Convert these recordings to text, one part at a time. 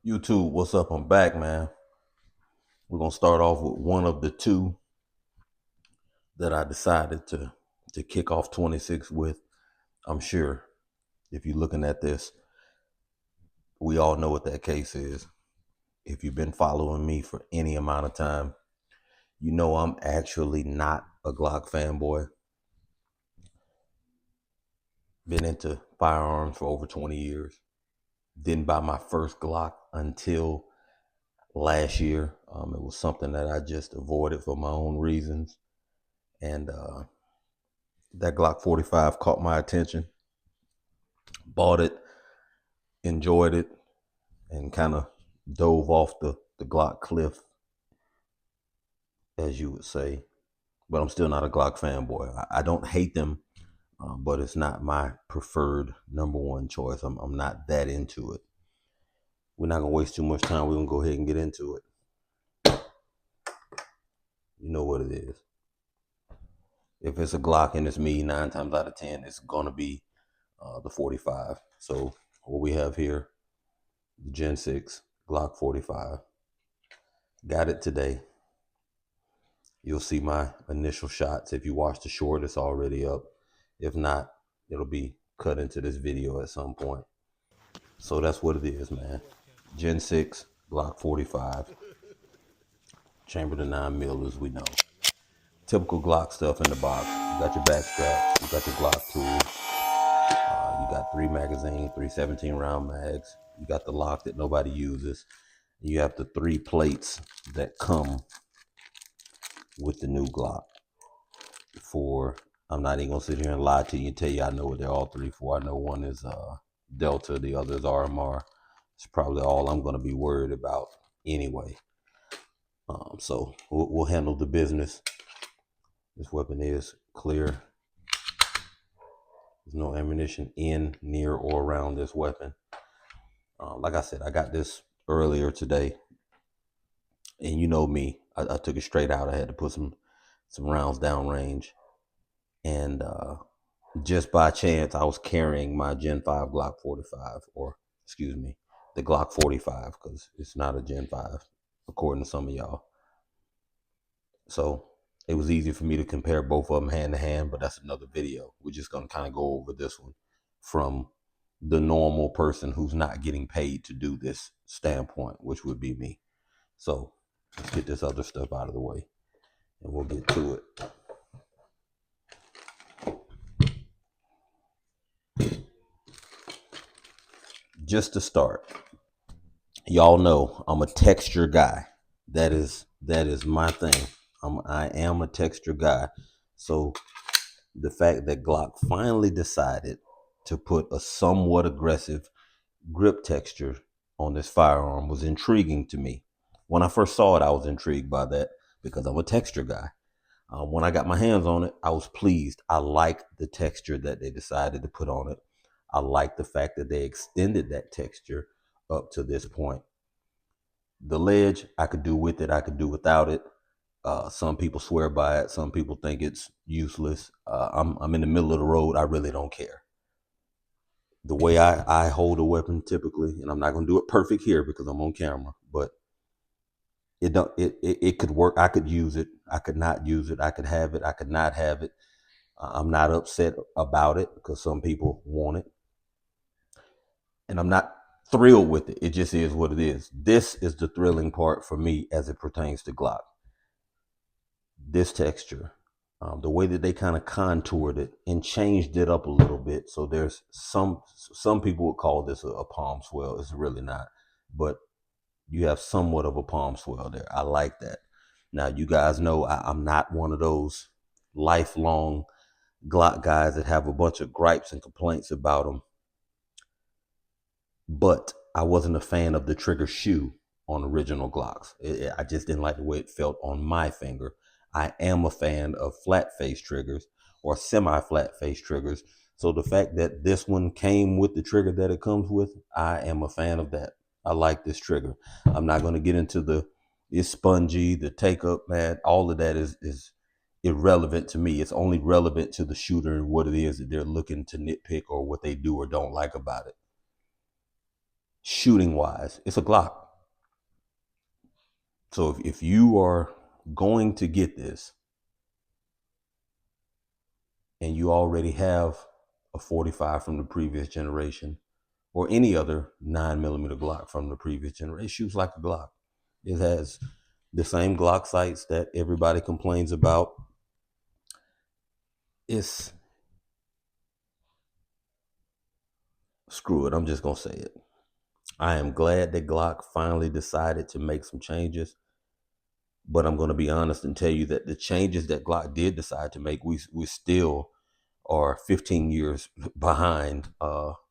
YouTube, what's up? I'm back, man. We're gonna start off with one of the two that I decided to kick off 26 with. I'm sure if you're looking at this, we all know what that case is. If you've been following me for any amount of time, you know I'm actually not a Glock fanboy. Been into firearms for over 20 years. Didn't buy my first Glock until last year. It was something that I just avoided for my own reasons. And that Glock 45 caught my attention. Bought it, enjoyed it, and kind of dove off the Glock cliff, as you would say. But I'm still not a Glock fanboy. I don't hate them, but it's not my preferred number one choice. I'm not that into it. We're not going to waste too much time. We're going to go ahead and get into it. You know what it is. If it's a Glock and it's me, 9 times out of 10, it's going to be the 45. So what we have here, the Gen 6 Glock 45. Got it today. You'll see my initial shots. If you watch the short, it's already up. If not, it'll be cut into this video at some point. So that's what it is, man. Gen 6 Glock 45. Chamber to 9mm, as we know. Typical Glock stuff in the box. You got your back straps. You got your Glock tool. You got 3 magazines, 3 17-round mags. You got the lock that nobody uses. You have the 3 plates that come with the new Glock. I'm not even gonna sit here and lie to you and tell you I know what they're all 3 for. I know one is Delta, the other is RMR. It's probably all I'm gonna be worried about anyway. So we'll handle the business. This weapon is clear. There's no ammunition in, near, or around this weapon. Like I said, I got this earlier today, and you know me, I took it straight out. I had to put some rounds down range, and just by chance, I was carrying my Gen 5 Glock 45, or excuse me, the Glock 45, because it's not a Gen 5, according to some of y'all. So it was easy for me to compare both of them hand to hand, but that's another video. We're just going to kind of go over this one from the normal person who's not getting paid to do this standpoint, which would be me. So let's get this other stuff out of the way, and we'll get to it. Just to start, y'all know I'm a texture guy. That is my thing. I am a texture guy. So the fact that Glock finally decided to put a somewhat aggressive grip texture on this firearm was intriguing to me. When I first saw it, I was intrigued by that because I'm a texture guy. When I got my hands on it, I was pleased. I like the texture that they decided to put on it. I like the fact that they extended that texture up to this point. The ledge, I could do with it. I could do without it. Some people swear by it. Some people think it's useless. I'm in the middle of the road. I really don't care. The way I hold a weapon typically, and I'm not going to do it perfect here because I'm on camera, but it could work. I could use it. I could not use it. I could have it. I could not have it. I'm not upset about it because some people want it, and I'm not thrilled with it. It just is what it is. This is the thrilling part for me as it pertains to Glock. This texture, the way that they kind of contoured it and changed it up a little bit. So there's some people would call this a palm swell. It's really not, but you have somewhat of a palm swell there. I like that. Now, you guys know I'm not one of those lifelong Glock guys that have a bunch of gripes and complaints about them. But I wasn't a fan of the trigger shoe on original Glocks. I just didn't like the way it felt on my finger. I am a fan of flat face triggers or semi-flat face triggers. So the fact that this one came with the trigger that it comes with, I am a fan of that. I like this trigger. I'm not going to get into it's spongy, the take up, man. All of that is irrelevant to me. It's only relevant to the shooter and what it is that they're looking to nitpick or what they do or don't like about it. shooting wise. It's a Glock. So if you are going to get this and you already have a 45 from the previous generation or any other 9mm Glock from the previous generation, it shoots like a Glock. It has the same Glock sights that everybody complains about. It's, screw it, I'm just gonna say it. I am glad that Glock finally decided to make some changes, but I'm gonna be honest and tell you that the changes that Glock did decide to make, we still are 15 years behind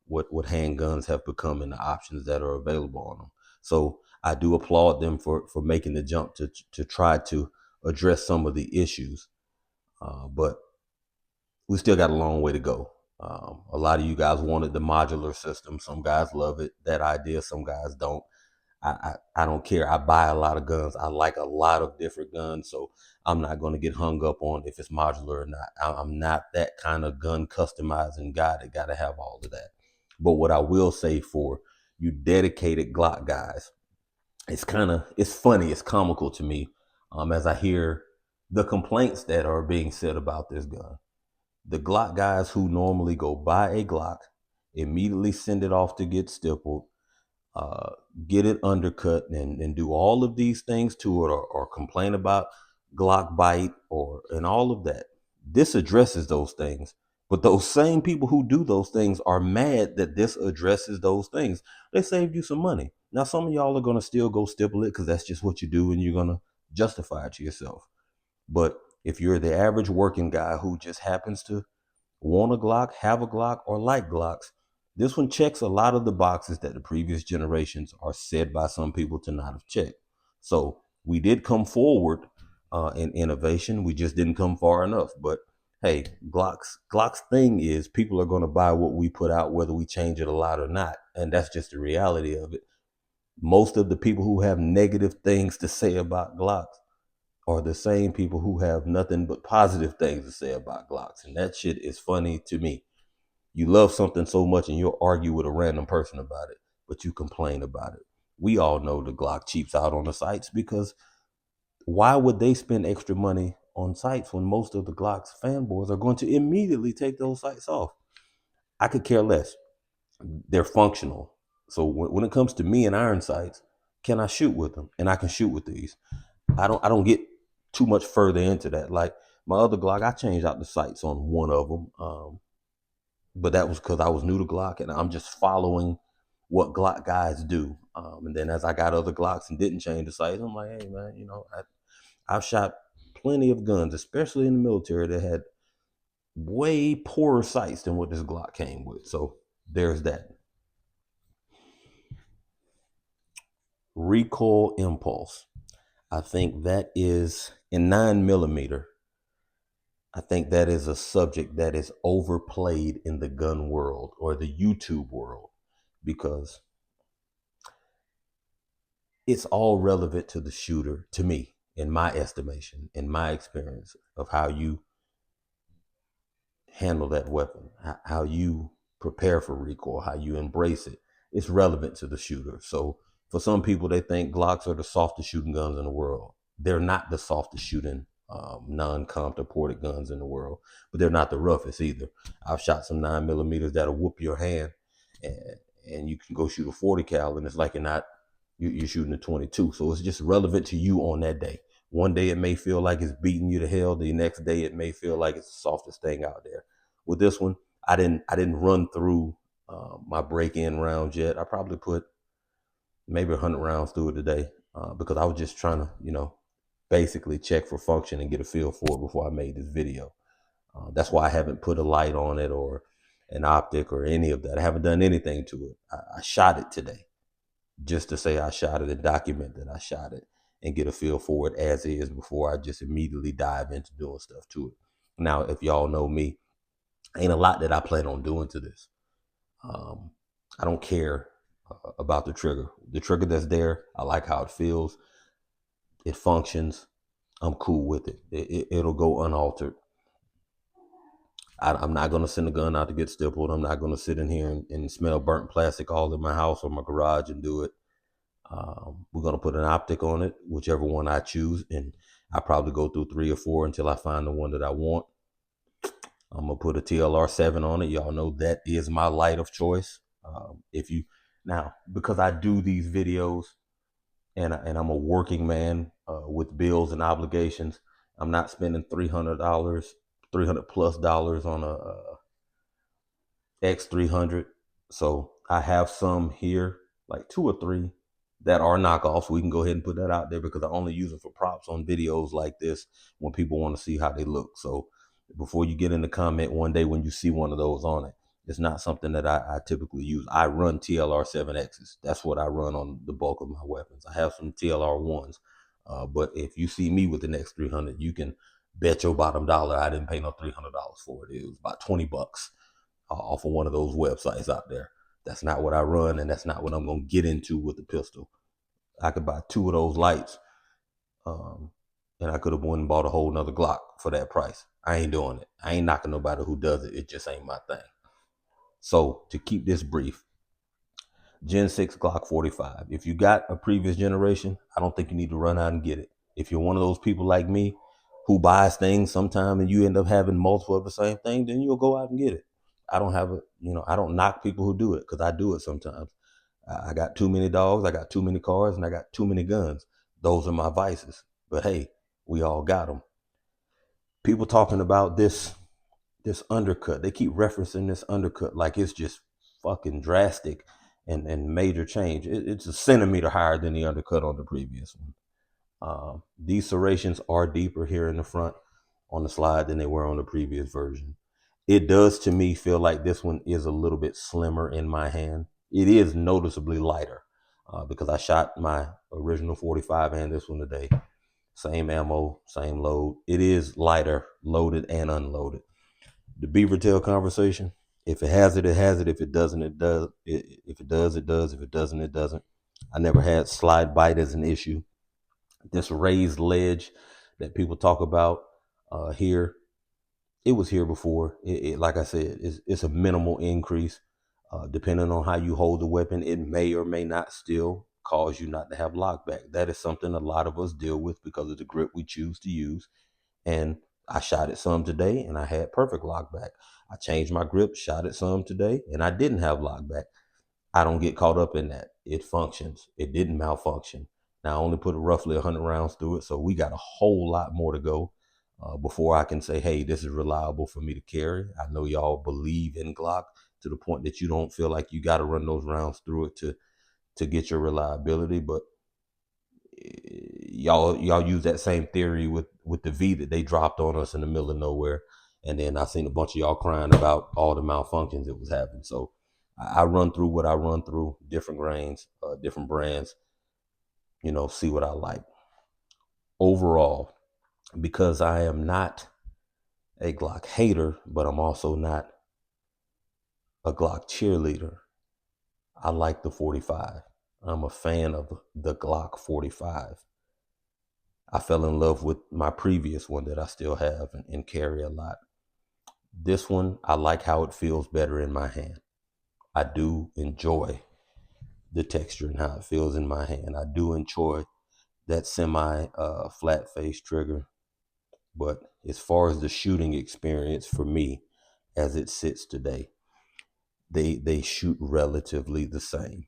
what handguns have become and the options that are available on them. So I do applaud them for making the jump to try to address some of the issues, but we still got a long way to go. A lot of you guys wanted the modular system. Some guys love it, that idea. Some guys don't. I don't care. I buy a lot of guns. I like a lot of different guns. So I'm not going to get hung up on if it's modular or not. I'm not that kind of gun customizing guy that got to have all of that. But what I will say for you dedicated Glock guys, it's funny, it's comical to me, as I hear the complaints that are being said about this gun. The Glock guys who normally go buy a Glock, immediately send it off to get stippled, uh, get it undercut, and do all of these things to it, or complain about Glock bite and all of that. This addresses those things. But those same people who do those things are mad that this addresses those things. They saved you some money. Now, some of y'all are going to still go stipple it because that's just what you do and you're going to justify it to yourself. But if you're the average working guy who just happens to want a Glock, have a Glock, or like Glocks, this one checks a lot of the boxes that the previous generations are said by some people to not have checked. So we did come forward in innovation. We just didn't come far enough. But hey, Glock's thing is people are going to buy what we put out, whether we change it a lot or not. And that's just the reality of it. Most of the people who have negative things to say about Glocks are the same people who have nothing but positive things to say about Glocks. And that shit is funny to me. You love something so much and you'll argue with a random person about it, but you complain about it. We all know the Glock cheaps out on the sights, because why would they spend extra money on sights when most of the Glock's fanboys are going to immediately take those sights off? I could care less. They're functional. So when it comes to me and iron sights, can I shoot with them? And I can shoot with these. I don't get too much further into that. Like my other Glock, I changed out the sights on one of them, but that was because I was new to Glock and I'm just following what Glock guys do. And then as I got other Glocks and didn't change the sights, I'm like, hey man, I've shot plenty of guns, especially in the military, that had way poorer sights than what this Glock came with. So there's that. Recoil impulse. I think that is in 9mm. I think that is a subject that is overplayed in the gun world or the YouTube world, because it's all relevant to the shooter, to me, in my estimation, in my experience of how you handle that weapon, how you prepare for recoil, how you embrace it. It's relevant to the shooter. So for some people, they think Glocks are the softest shooting guns in the world. They're not the softest shooting non-comped ported guns in the world, but they're not the roughest either. I've shot some 9mm that'll whoop your hand, and you can go shoot a 40 cal and it's like you're shooting a 22. So it's just relevant to you on that day. One day it may feel like it's beating you to hell. The next day it may feel like it's the softest thing out there. With this one, I didn't run through my break-in rounds yet. I probably put maybe 100 rounds through it today, because I was just trying to, basically check for function and get a feel for it before I made this video. That's why I haven't put a light on it or an optic or any of that. I haven't done anything to it. I shot it today just to say I shot it and document that I shot it and get a feel for it as is before I just immediately dive into doing stuff to it. Now, if y'all know me, ain't a lot that I plan on doing to this. I don't care about the trigger. The trigger that's there, I like how it feels. It functions. I'm cool with it. It'll go unaltered. I'm not going to send a gun out to get stippled. I'm not going to sit in here and smell burnt plastic all in my house or my garage and do it. We're going to put an optic on it, whichever one I choose. And I probably go through 3 or 4 until I find the one that I want. I'm going to put a TLR 7 on it. Y'all know that is my light of choice. Now, because I do these videos and I'm a working man with bills and obligations, I'm not spending $300, $300+ on a X300. So I have some here, like 2 or 3 that are knockoffs. We can go ahead and put that out there because I only use them for props on videos like this when people want to see how they look. So before you get in the comment one day when you see one of those on it, it's not something that I typically use. I run TLR 7Xs. That's what I run on the bulk of my weapons. I have some TLR 1s. But if you see me with the X300, you can bet your bottom dollar I didn't pay no $300 for it. It was about $20 off of one of those websites out there. That's not what I run, and that's not what I'm going to get into with the pistol. I could buy 2 of those lights, and I could have went and bought a whole nother Glock for that price. I ain't doing it. I ain't knocking nobody who does it. It just ain't my thing. So to keep this brief, Gen 6 Glock 45. If you got a previous generation, I don't think you need to run out and get it. If you're one of those people like me who buys things sometime and you end up having multiple of the same thing, then you'll go out and get it. I don't have I don't knock people who do it because I do it sometimes. I got too many dogs, I got too many cars, and I got too many guns. Those are my vices. But hey, we all got them. People talking about this undercut. They keep referencing this undercut like it's just fucking drastic and major change. It's a centimeter higher than the undercut on the previous one. These serrations are deeper here in the front on the slide than they were on the previous version. It does to me feel like this one is a little bit slimmer in my hand. It is noticeably lighter because I shot my original 45 and this one today. Same ammo, same load. It is lighter, loaded and unloaded. The beaver tail conversation, if it has it, it has it. If it doesn't, it does. If it does, it does. If it doesn't, it doesn't. I never had slide bite as an issue. This raised ledge that people talk about here, it was here before. Like I said, it's a minimal increase. Depending on how you hold the weapon, it may or may not still cause you not to have lockback. That is something a lot of us deal with because of the grip we choose to use. And I shot it some today and I had perfect lockback. I changed my grip, shot it some today, and I didn't have lockback. I don't get caught up in that. It functions. It didn't malfunction. Now I only put roughly 100 rounds through it, so we got a whole lot more to go before I can say, hey, this is reliable for me to carry. I know y'all believe in Glock to the point that you don't feel like you got to run those rounds through it to get your reliability, but y'all use that same theory with the V that they dropped on us in the middle of nowhere, and then I seen a bunch of y'all crying about all the malfunctions it was having. So I run through what I run through, different grains, different brands, see what I like. Overall, because I am not a Glock hater, but I'm also not a Glock cheerleader, I like the 45. I'm a fan of the Glock 45. I fell in love with my previous one that I still have and carry a lot. This one, I like how it feels better in my hand. I do enjoy the texture and how it feels in my hand. I do enjoy that semi flat face trigger. But as far as the shooting experience for me, as it sits today, they shoot relatively the same.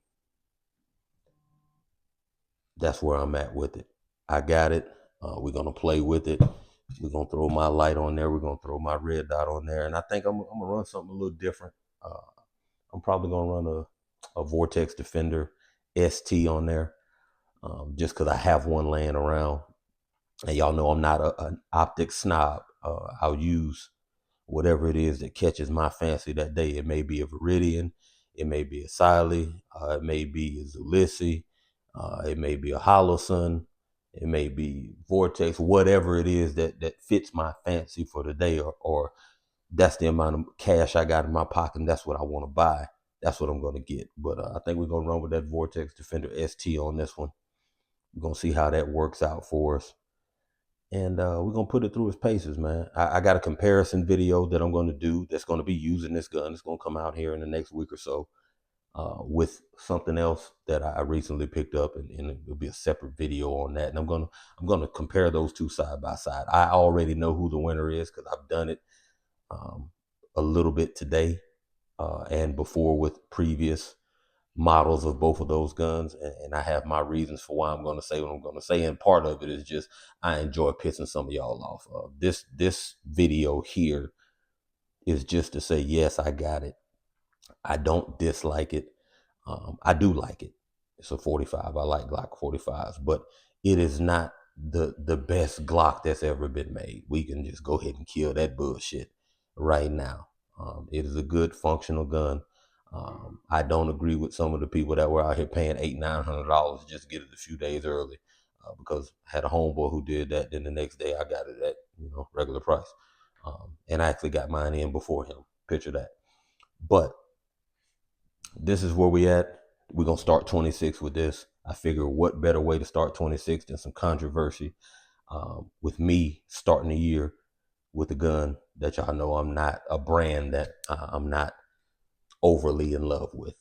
That's where I'm at with it. I got it. We're gonna play with it. We're gonna throw my light on there. We're gonna throw my red dot on there, and I think I'm gonna run something a little different. I'm probably gonna run a Vortex Defender ST on there, just because I have one laying around, and y'all know I'm not an optic snob. I'll use whatever it is that catches my fancy that day. It may be a Viridian, it may be a Siley, it may be a Zulisi, it may be a Holosun, it may be Vortex, whatever it is that fits my fancy for the day, or that's the amount of cash I got in my pocket and that's what I want to buy. That's what I'm going to get. But I think we're going to run with that Vortex Defender ST on this one. We're going to see how that works out for us. and we're gonna put it through its paces, man. I got a comparison video that I'm gonna do that's gonna be using this gun. It's gonna come out here in the next week or so, with something else that I recently picked up, and it'll be a separate video on that. And I'm gonna compare those two side by side. I already know who the winner is because I've done it um, a little bit today and before with previous models of both of those guns, and I have my reasons for why I'm going to say what I'm going to say. And part of it is just I enjoy pissing some of y'all off. This video here is just to say yes, I got it. I don't dislike it. I do like it. It's a 45. I like Glock 45s, but it is not the best Glock that's ever been made. We can just go ahead and kill that bullshit right now. It is a good functional gun. I don't agree with some of the people that were out here paying $800-900 just to get it a few days early, because I had a homeboy who did that. Then the next day I got it at regular price, and I actually got mine in before him. Picture that. But this is where we at. We're gonna start 26 with this. I figure what better way to start 26 than some controversy, with me starting the year with a gun that y'all know I'm not a brand that I'm not overly in love with.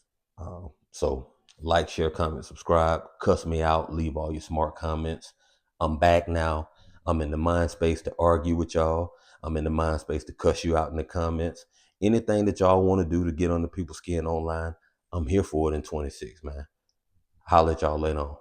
So like, share, comment, subscribe, cuss me out, leave all your smart comments. I'm back now. I'm in the mind space to argue with y'all. I'm in the mind space to cuss you out in the comments. Anything that y'all want to do to get under people's skin online, I'm here for it in 26, man. Holla at y'all later on.